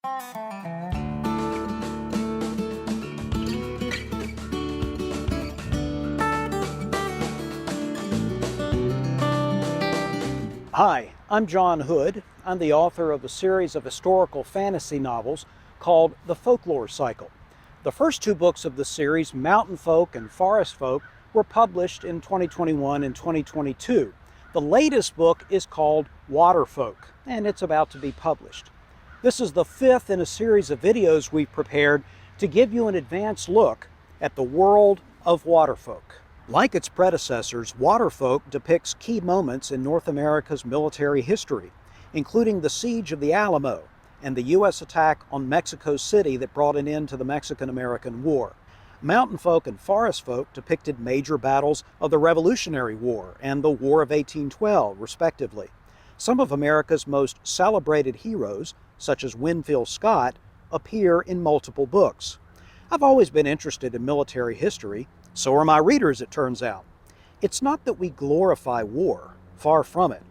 Hi, I'm John Hood. I'm the author of a series of historical fantasy novels called The Folklore Cycle. The first two books of the series, Mountain Folk and Forest Folk, were published in 2021 and 2022. The latest book is called Water Folk, and it's about to be published. This is the fifth in a series of videos we've prepared to give you an advanced look at the world of waterfolk. Like its predecessors, Waterfolk depicts key moments in North America's military history, including the Siege of the Alamo and the U.S. attack on Mexico City that brought an end to the Mexican-American War. Mountain Folk and Forest Folk depicted major battles of the Revolutionary War and the War of 1812, respectively. Some of America's most celebrated heroes, such as Winfield Scott, appear in multiple books. I've always been interested in military history. So are my readers, it turns out. It's not that we glorify war, far from it.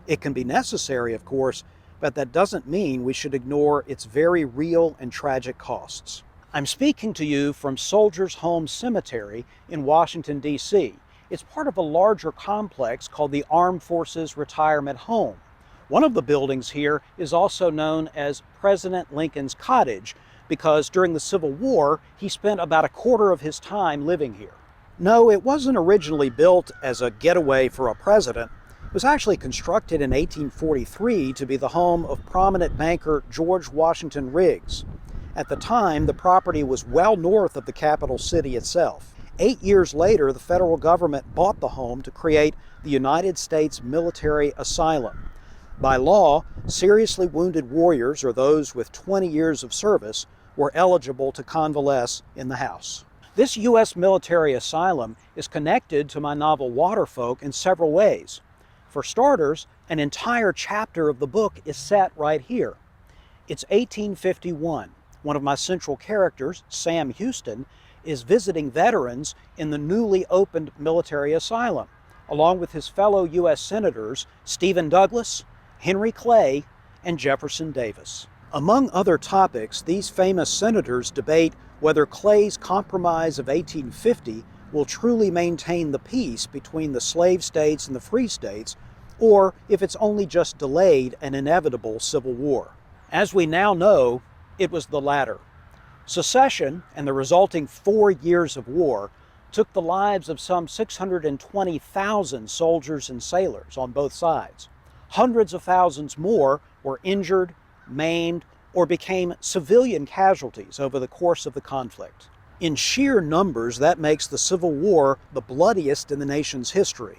It can be necessary, of course, but that doesn't mean we should ignore its very real and tragic costs. I'm speaking to you from Soldiers Home Cemetery in Washington, D.C. It's part of a larger complex called the Armed Forces Retirement Home. One of the buildings here is also known as President Lincoln's Cottage, because during the Civil War, he spent about a quarter of his time living here. No, it wasn't originally built as a getaway for a president. It was actually constructed in 1843 to be the home of prominent banker George Washington Riggs. At the time, the property was well north of the capital city itself. 8 years later, the federal government bought the home to create the United States Military Asylum. By law, seriously wounded warriors, or those with 20 years of service, were eligible to convalesce in the house. This U.S. military asylum is connected to my novel Waterfolk in several ways. For starters, an entire chapter of the book is set right here. It's 1851. One of my central characters, Sam Houston, is visiting veterans in the newly opened military asylum, along with his fellow U.S. Senators Stephen Douglas, Henry Clay, and Jefferson Davis. Among other topics, these famous senators debate whether Clay's Compromise of 1850 will truly maintain the peace between the slave states and the free states, or if it's only just delayed an inevitable civil war. As we now know, it was the latter. Secession and the resulting 4 years of war took the lives of some 620,000 soldiers and sailors on both sides. Hundreds of thousands more were injured, maimed, or became civilian casualties over the course of the conflict. In sheer numbers, that makes the Civil War the bloodiest in the nation's history.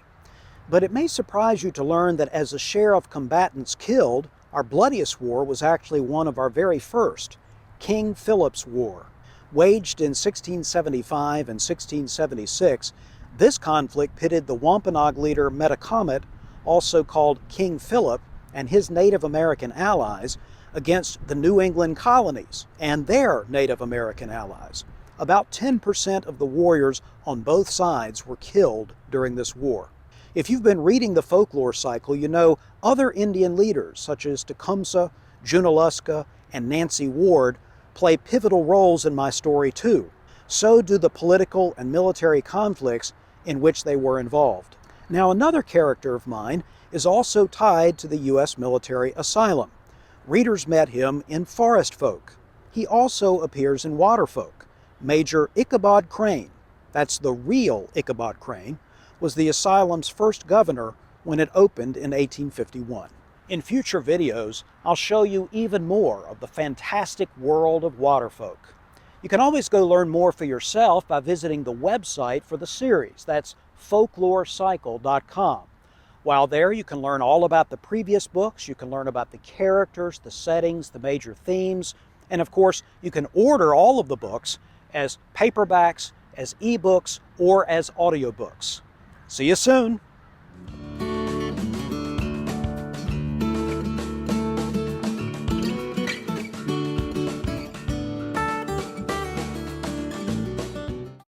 But it may surprise you to learn that as a share of combatants killed, our bloodiest war was actually one of our very first, King Philip's War. Waged in 1675 and 1676, this conflict pitted the Wampanoag leader Metacomet, also called King Philip, and his Native American allies against the New England colonies and their Native American allies. About 10% of the warriors on both sides were killed during this war. If you've been reading the Folklore Cycle, you know other Indian leaders such as Tecumseh, Junaluska, and Nancy Ward play pivotal roles in my story too. So do the political and military conflicts in which they were involved. Now, another character of mine is also tied to the U.S. military asylum. Readers met him in Forest Folk. He also appears in Waterfolk. Major Ichabod Crane, that's the real Ichabod Crane, was the asylum's first governor when it opened in 1851. In future videos, I'll show you even more of the fantastic world of Waterfolk. You can always go learn more for yourself by visiting the website for the series. That's folklorecycle.com. While there, you can learn all about the previous books, you can learn about the characters, the settings, the major themes, and of course, you can order all of the books as paperbacks, as ebooks, or as audiobooks. See you soon!